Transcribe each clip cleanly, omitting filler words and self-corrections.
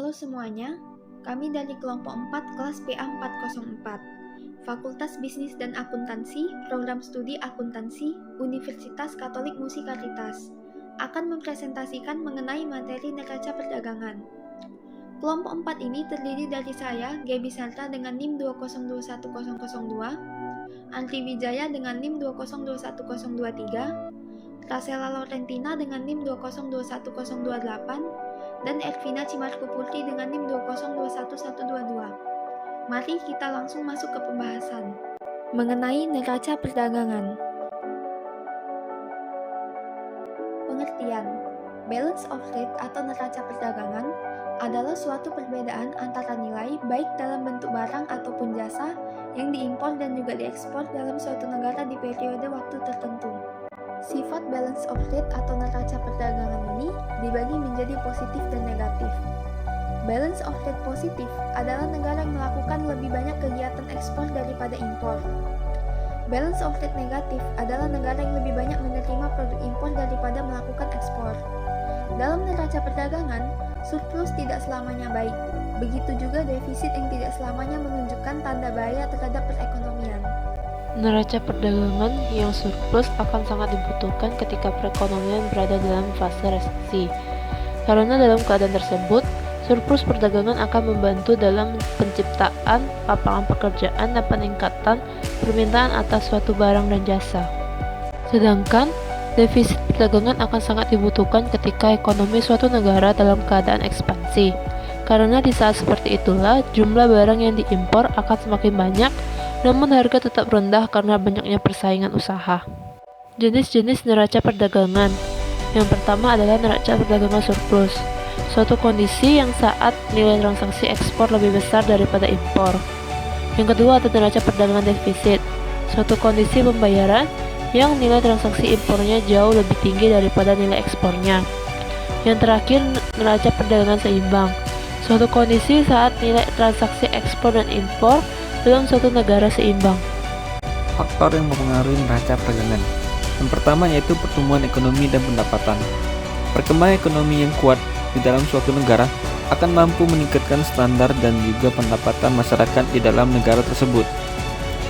Halo semuanya, kami dari kelompok 4 kelas PA 404, Fakultas Bisnis dan Akuntansi, Program Studi Akuntansi, Universitas Katolik Musikalitas, akan mempresentasikan mengenai materi neraca perdagangan. Kelompok 4 ini terdiri dari saya, Gaby Sarta dengan NIM 2021002, Andri Wijaya dengan NIM 2021023, Rasela Laurentina dengan NIM 2021028, dan Ervina Cimarkupurti dengan NIM 2021122. Mari kita langsung masuk ke pembahasan mengenai neraca perdagangan. Pengertian: balance of trade atau neraca perdagangan adalah suatu perbedaan antara nilai baik dalam bentuk barang ataupun jasa yang diimpor dan juga diekspor dalam suatu negara di periode waktu tertentu. Sifat balance of trade atau neraca perdagangan ini dibagi menjadi positif dan negatif. Balance of trade positif adalah negara yang melakukan lebih banyak kegiatan ekspor daripada impor. Balance of trade negatif adalah negara yang lebih banyak menerima produk impor daripada melakukan ekspor. Dalam neraca perdagangan, surplus tidak selamanya baik. Begitu juga defisit yang tidak selamanya menunjukkan tanda bahaya terhadap perekonomian. Neraca perdagangan yang surplus akan sangat dibutuhkan ketika perekonomian berada dalam fase resesi. Karena dalam keadaan tersebut, surplus perdagangan akan membantu dalam penciptaan lapangan pekerjaan dan peningkatan permintaan atas suatu barang dan jasa. Sedangkan, defisit perdagangan akan sangat dibutuhkan ketika ekonomi suatu negara dalam keadaan ekspansi. Karena di saat seperti itulah, jumlah barang yang diimpor akan semakin banyak, namun harga tetap rendah karena banyaknya persaingan usaha. Jenis-jenis neraca perdagangan. Yang pertama adalah neraca perdagangan surplus, suatu kondisi yang saat nilai transaksi ekspor lebih besar daripada impor. Yang kedua ada neraca perdagangan defisit, suatu kondisi pembayaran yang nilai transaksi impornya jauh lebih tinggi daripada nilai ekspornya. Yang terakhir neraca perdagangan seimbang, suatu kondisi saat nilai transaksi ekspor dan impor dalam suatu negara seimbang. Faktor yang mempengaruhi neraca perdagangan. Yang pertama yaitu pertumbuhan ekonomi dan pendapatan. Perkembangan ekonomi yang kuat di dalam suatu negara akan mampu meningkatkan standar dan juga pendapatan masyarakat di dalam negara tersebut.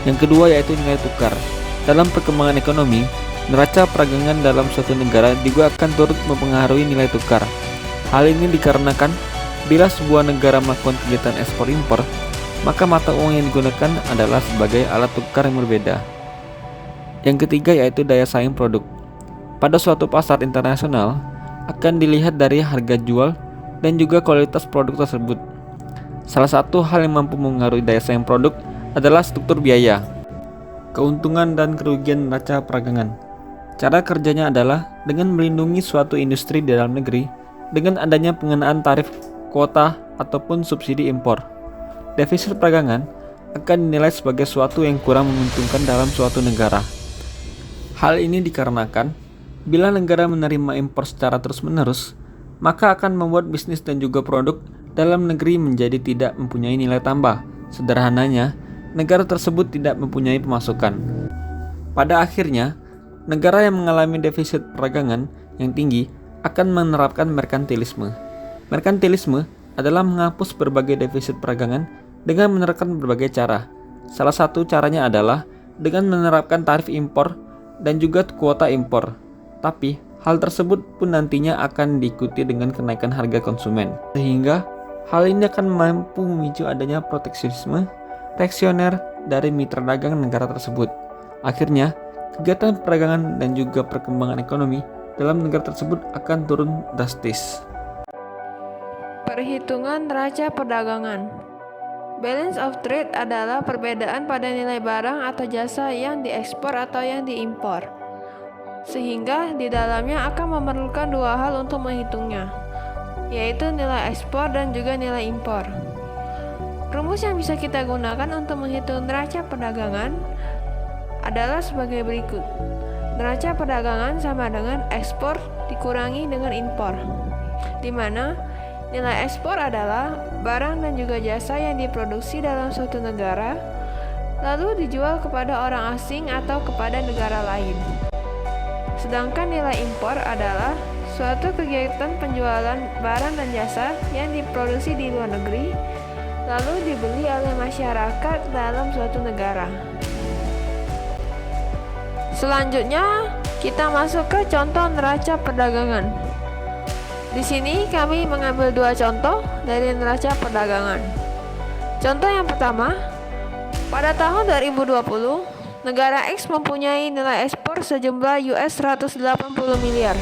Yang kedua yaitu nilai tukar. Dalam perkembangan ekonomi, neraca perdagangan dalam suatu negara juga akan turut mempengaruhi nilai tukar. Hal ini dikarenakan bila sebuah negara melakukan kegiatan ekspor impor, maka mata uang yang digunakan adalah sebagai alat tukar yang berbeda. Yang ketiga yaitu daya saing produk. Pada suatu pasar internasional akan dilihat dari harga jual dan juga kualitas produk tersebut. Salah satu hal yang mampu mengaruhi daya saing produk adalah struktur biaya. Keuntungan dan kerugian neraca perdagangan. Cara kerjanya adalah dengan melindungi suatu industri di dalam negeri dengan adanya pengenaan tarif, kuota, ataupun subsidi impor. Defisit perdagangan akan dinilai sebagai suatu yang kurang menguntungkan dalam suatu negara. Hal ini dikarenakan bila negara menerima impor secara terus-menerus, maka akan membuat bisnis dan juga produk dalam negeri menjadi tidak mempunyai nilai tambah. Sederhananya, negara tersebut tidak mempunyai pemasukan. Pada akhirnya, negara yang mengalami defisit perdagangan yang tinggi akan menerapkan merkantilisme. Merkantilisme adalah menghapus berbagai defisit perdagangan dengan menerapkan berbagai cara. Salah satu caranya adalah dengan menerapkan tarif impor dan juga kuota impor. Tapi, hal tersebut pun nantinya akan diikuti dengan kenaikan harga konsumen. Sehingga, hal ini akan mampu memicu adanya proteksionisme reaksioner dari mitra dagang negara tersebut. Akhirnya, kegiatan perdagangan dan juga perkembangan ekonomi dalam negara tersebut akan turun drastis. Perhitungan neraca perdagangan. Balance of trade adalah perbedaan pada nilai barang atau jasa yang diekspor atau yang diimpor, sehingga di dalamnya akan memerlukan dua hal untuk menghitungnya, yaitu nilai ekspor dan juga nilai impor. Rumus yang bisa kita gunakan untuk menghitung neraca perdagangan adalah sebagai berikut. Neraca perdagangan sama dengan ekspor dikurangi dengan impor, di mana nilai ekspor adalah barang dan juga jasa yang diproduksi dalam suatu negara, lalu dijual kepada orang asing atau kepada negara lain. Sedangkan nilai impor adalah suatu kegiatan penjualan barang dan jasa yang diproduksi di luar negeri, lalu dibeli oleh masyarakat dalam suatu negara. Selanjutnya, kita masuk ke contoh neraca perdagangan. Di sini kami mengambil dua contoh dari neraca perdagangan. Contoh yang pertama, pada tahun 2020, negara X mempunyai nilai ekspor sejumlah US 180 miliar.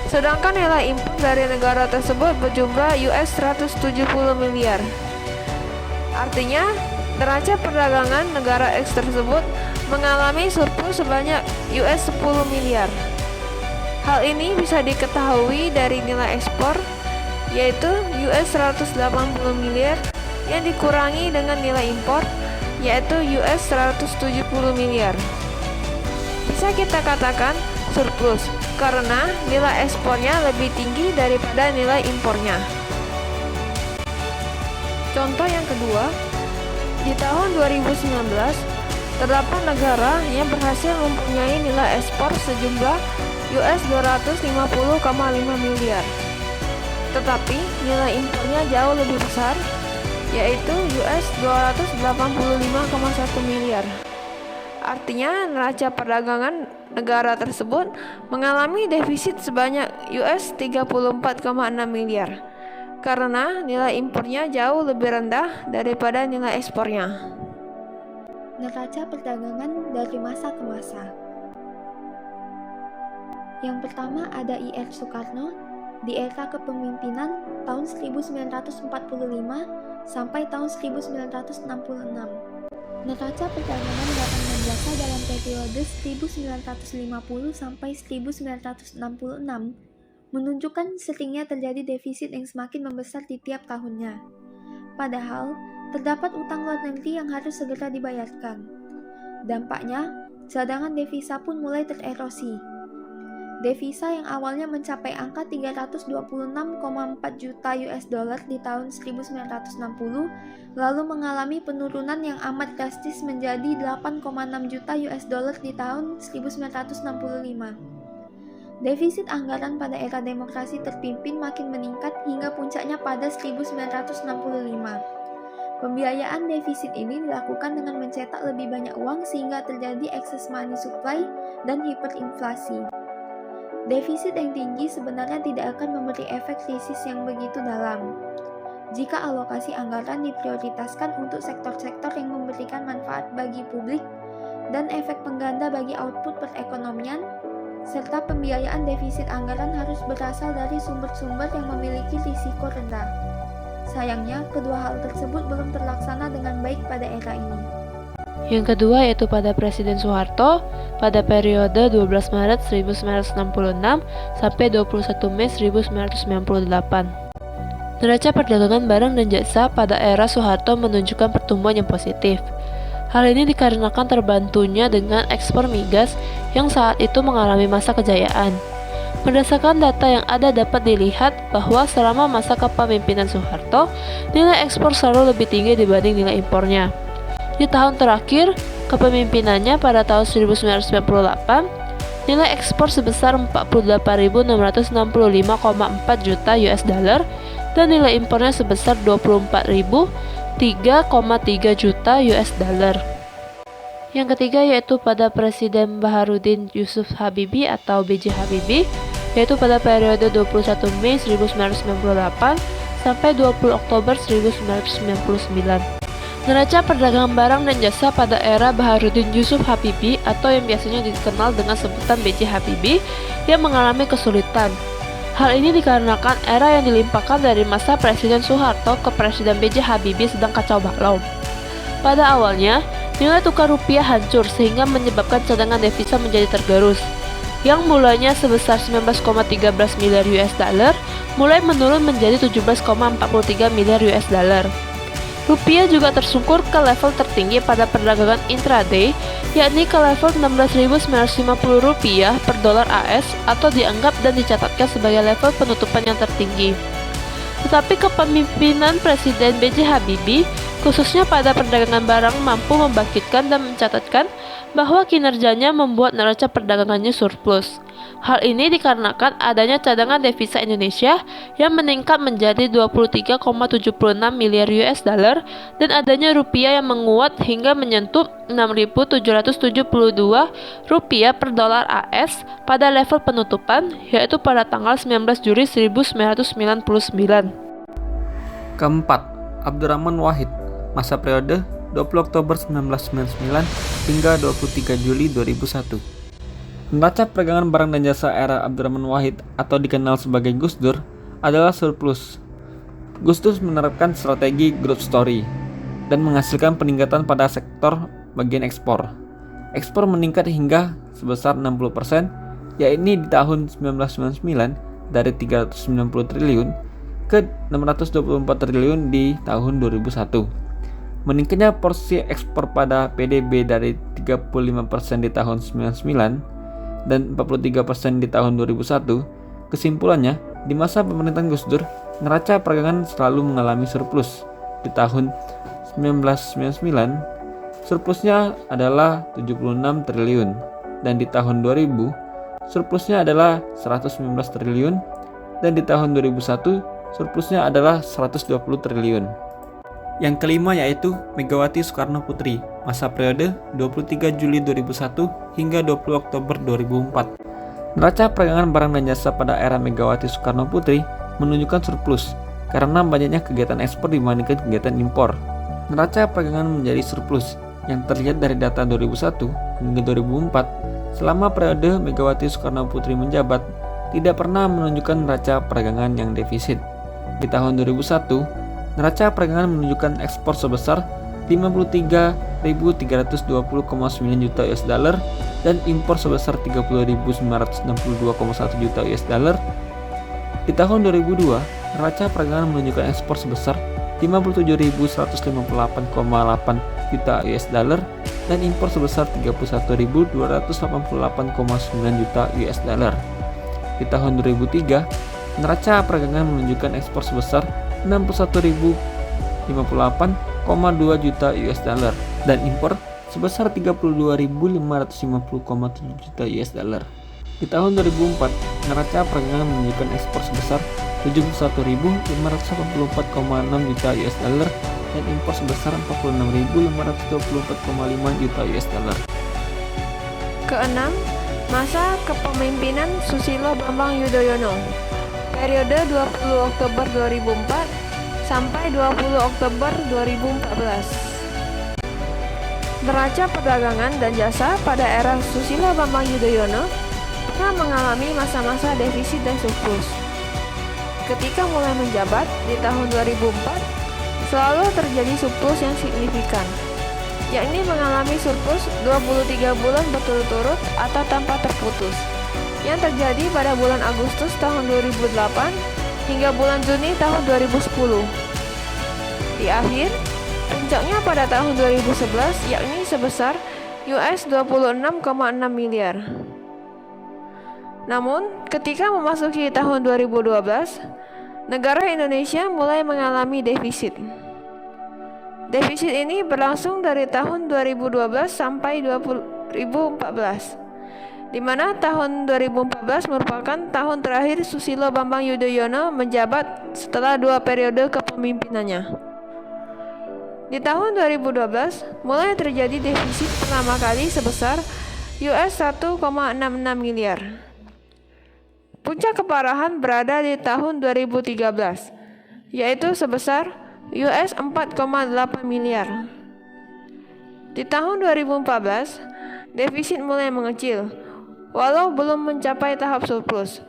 Sedangkan nilai impor dari negara tersebut berjumlah US 170 miliar. Artinya, neraca perdagangan negara X tersebut mengalami surplus sebanyak US 10 miliar. Hal ini bisa diketahui dari nilai ekspor, yaitu US 180 miliar yang dikurangi dengan nilai impor, yaitu US 170 miliar. Bisa kita katakan surplus karena nilai ekspornya lebih tinggi daripada nilai impornya. Contoh yang kedua, di tahun 2019 terdapat negara yang berhasil mempunyai nilai ekspor sejumlah US 250,5 miliar. Tetapi nilai impornya jauh lebih besar, yaitu US 285,1 miliar. Artinya neraca perdagangan negara tersebut mengalami defisit sebanyak US 34,6 miliar karena nilai impornya jauh lebih rendah daripada nilai ekspornya. Neraca perdagangan dari masa ke masa. Yang pertama ada I.R. Soekarno di era kepemimpinan tahun 1945 sampai tahun 1966. Neraca perdagangan barang dan jasa dalam periode 1950 sampai 1966 menunjukkan seringnya terjadi defisit yang semakin membesar di tiap tahunnya. Padahal, terdapat utang luar negeri yang harus segera dibayarkan. Dampaknya, cadangan devisa pun mulai tererosi. Devisa yang awalnya mencapai angka 326,4 juta US dollar di tahun 1960, lalu mengalami penurunan yang amat drastis menjadi 8,6 juta US dollar di tahun 1965. Defisit anggaran pada era demokrasi terpimpin makin meningkat hingga puncaknya pada 1965. Pembiayaan defisit ini dilakukan dengan mencetak lebih banyak uang sehingga terjadi excess money supply dan hiperinflasi. Defisit yang tinggi sebenarnya tidak akan memberi efek krisis yang begitu dalam. Jika alokasi anggaran diprioritaskan untuk sektor-sektor yang memberikan manfaat bagi publik dan efek pengganda bagi output perekonomian, serta pembiayaan defisit anggaran harus berasal dari sumber-sumber yang memiliki risiko rendah. Sayangnya, kedua hal tersebut belum terlaksana dengan baik pada era ini. Yang kedua yaitu pada Presiden Soeharto pada periode 12 Maret 1966 sampai 21 Mei 1998. Neraca perdagangan barang dan jasa pada era Soeharto menunjukkan pertumbuhan yang positif. Hal ini dikarenakan terbantunya dengan ekspor migas yang saat itu mengalami masa kejayaan. Berdasarkan data yang ada dapat dilihat bahwa selama masa kepemimpinan Soeharto, nilai ekspor selalu lebih tinggi dibanding nilai impornya. Di tahun terakhir kepemimpinannya pada tahun 1998, nilai ekspor sebesar 48.665,4 juta US dollar dan nilai impornya sebesar 24.003,3 juta US dollar. Yang ketiga yaitu pada Presiden Baharudin Yusuf Habibie atau B.J. Habibie, yaitu pada periode 21 Mei 1998 sampai 20 Oktober 1999. Neraca perdagangan barang dan jasa pada era Baharudin Yusuf Habibie atau yang biasanya dikenal dengan sebutan B.J. Habibie yang mengalami kesulitan. Hal ini dikarenakan era yang dilimpahkan dari masa Presiden Soeharto ke Presiden B.J. Habibie sedang kacau balau. Pada awalnya, nilai tukar rupiah hancur sehingga menyebabkan cadangan devisa menjadi tergerus. Yang mulanya sebesar 19,13 miliar US dollar mulai menurun menjadi 17,43 miliar US dollar. Rupiah juga tersungkur ke level tertinggi pada perdagangan intraday, yakni ke level 16.950 rupiah per dolar AS atau dianggap dan dicatatkan sebagai level penutupan yang tertinggi. Tetapi kepemimpinan Presiden B.J. Habibie khususnya pada perdagangan barang mampu membangkitkan dan mencatatkan bahwa kinerjanya membuat neraca perdagangannya surplus. Hal ini dikarenakan adanya cadangan devisa Indonesia yang meningkat menjadi 23,76 miliar US dollar dan adanya rupiah yang menguat hingga menyentuh 6.772 rupiah per dolar AS pada level penutupan, yaitu pada tanggal 19 Juli 1999. Keempat, Abdurrahman Wahid, masa periode 20 Oktober 1999 hingga 23 Juli 2001. Neraca perdagangan barang dan jasa era Abdurrahman Wahid atau dikenal sebagai Gus Dur adalah surplus. Gus Dur menerapkan strategi growth story dan menghasilkan peningkatan pada sektor bagian ekspor. Ekspor meningkat hingga sebesar 60%, yakni di tahun 1999 dari 390 triliun ke 624 triliun di tahun 2001. Meningkatnya porsi ekspor pada PDB dari 35% di tahun 1999 dan 43% di tahun 2001. Kesimpulannya, di masa pemerintahan Gus Dur, neraca perdagangan selalu mengalami surplus. Di tahun 1999, surplusnya adalah 76 triliun dan di tahun 2000, surplusnya adalah 119 triliun dan di tahun 2001, surplusnya adalah 120 triliun. Yang kelima yaitu Megawati Soekarno Putri, masa periode 23 Juli 2001 hingga 20 Oktober 2004. Neraca perdagangan barang dan jasa pada era Megawati Soekarno Putri menunjukkan surplus karena banyaknya kegiatan ekspor dibandingkan kegiatan impor. Neraca perdagangan menjadi surplus yang terlihat dari data 2001 hingga 2004. Selama periode Megawati Soekarno Putri menjabat, tidak pernah menunjukkan neraca perdagangan yang defisit. Di tahun 2001, neraca perdagangan menunjukkan ekspor sebesar 53.320,9 juta US dollar dan impor sebesar 30.962,1 juta US dollar. Di tahun 2002, neraca perdagangan menunjukkan ekspor sebesar 57.158,8 juta US dollar dan impor sebesar 31.288,9 juta US dollar. Di tahun 2003, neraca perdagangan menunjukkan ekspor sebesar 61.058,2 juta US dollar dan impor sebesar 32.550,7 juta US dollar. Di tahun 2004, neraca perdagangan menunjukkan ekspor sebesar 71.584,6 juta US dollar dan impor sebesar 46.524,5 juta US dollar. Keenam, masa kepemimpinan Susilo Bambang Yudhoyono, periode 20 Oktober 2004 sampai 20 Oktober 2014. Neraca perdagangan dan jasa pada era Susilo Bambang Yudhoyono pernah mengalami masa-masa defisit dan surplus. Ketika mulai menjabat di tahun 2004, selalu terjadi surplus yang signifikan, yakni mengalami surplus 23 bulan berturut-turut atau tanpa terputus, yang terjadi pada bulan Agustus tahun 2008 hingga bulan Juni tahun 2010. Di akhir, puncaknya pada tahun 2011 yakni sebesar US 26,6 miliar. Namun, ketika memasuki tahun 2012, negara Indonesia mulai mengalami defisit. Defisit ini berlangsung dari tahun 2012 sampai 2014. Di mana tahun 2014 merupakan tahun terakhir Susilo Bambang Yudhoyono menjabat setelah 2 periode kepemimpinannya. Di tahun 2012 mulai terjadi defisit pertama kali sebesar US 1,66 miliar. Puncak keparahan berada di tahun 2013, yaitu sebesar US 4,8 miliar. Di tahun 2014, defisit mulai mengecil, walau belum mencapai tahap surplus,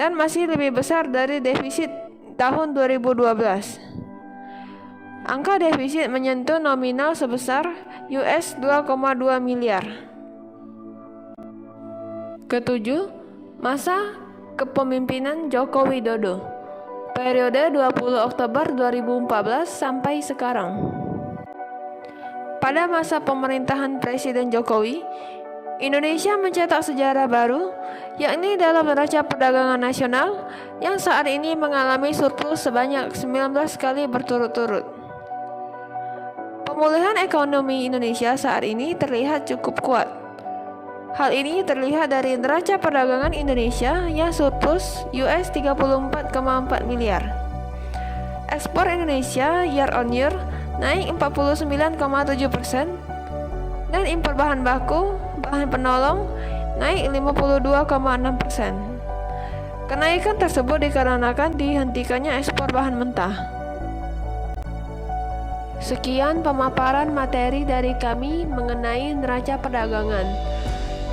dan masih lebih besar dari defisit tahun 2012. Angka defisit menyentuh nominal sebesar US 2,2 miliar. Ketujuh, masa kepemimpinan Joko Widodo, periode 20 Oktober 2014 sampai sekarang. Pada masa pemerintahan Presiden Jokowi, Indonesia mencetak sejarah baru, yakni dalam neraca perdagangan nasional yang saat ini mengalami surplus sebanyak 19 kali berturut-turut. Pemulihan ekonomi Indonesia saat ini terlihat cukup kuat. Hal ini terlihat dari neraca perdagangan Indonesia yang surplus US 34,4 miliar. Ekspor Indonesia year on year naik 49,7% dan impor bahan baku, bahan penolong naik 52,6%. Kenaikan tersebut dikarenakan dihentikannya ekspor bahan mentah. Sekian pemaparan materi dari kami mengenai neraca perdagangan.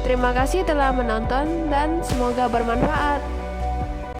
Terima kasih telah menonton dan semoga bermanfaat.